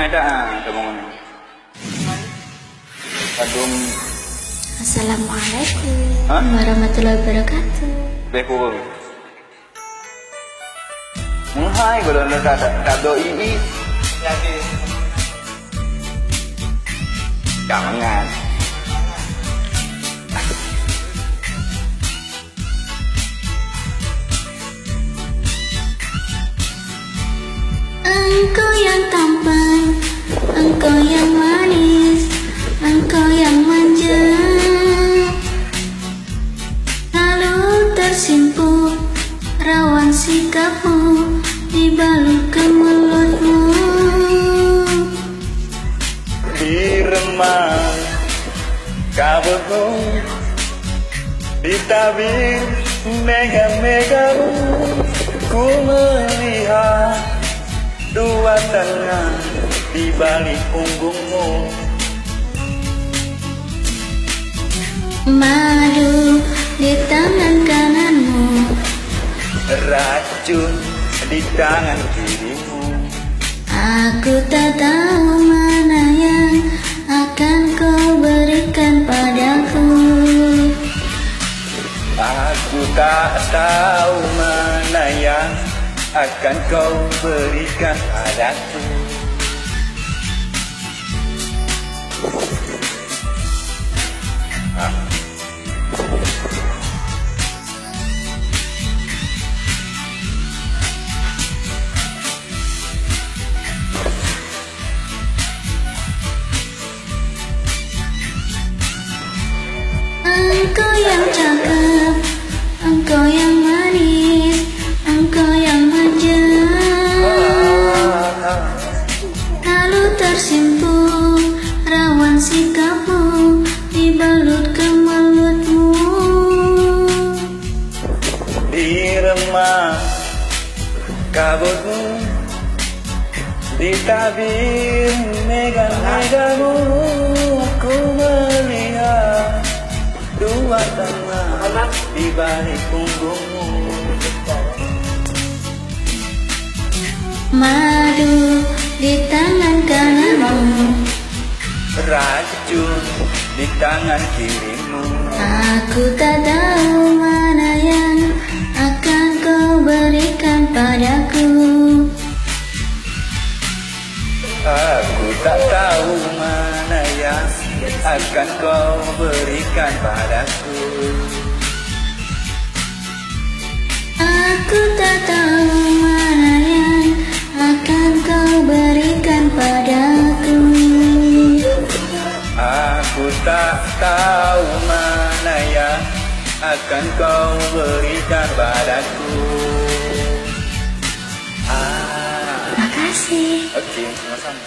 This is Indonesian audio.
ada ngomong. Kadung. Assalamualaikum warahmatullahi wabarakatuh. Beko. Mulai kalau nak kado ini. Jadi. Jangan. Engkau yang tampan, engkau yang manis, engkau yang manja, lalu tersimpuk rawan sikapmu di balut kemelutmu. Di remang kabutmu, di tabir mega-megamu, ku melihat dua tangan di balik punggungmu. Madu di tangan kananmu, Racun di tangan kirimu. aku tak tahu mana yang akan kau berikan padaku. Aku tak tahu mana yang akan kau berikan padaku. Engkau yang cakep, engkau yang manis, engkau yang manja, lalu tersimpuk rawan sikapmu di balut kemelutmu. Di remang kabutmu, di tabir mega-megamu, aku melihat dua tangan di balik punggungmu. Madu di tangan kananmu, Racun di tangan kirimu. aku tak tahu mana yang akan kau berikan padaku. Aku tak tahu mana yang akan kau berikan padaku. Aku tak tahu mana yang akan kau berikan padaku. Aku tak tahu mana yang akan kau berikan padaku. Makasih. Oke, sama-sama.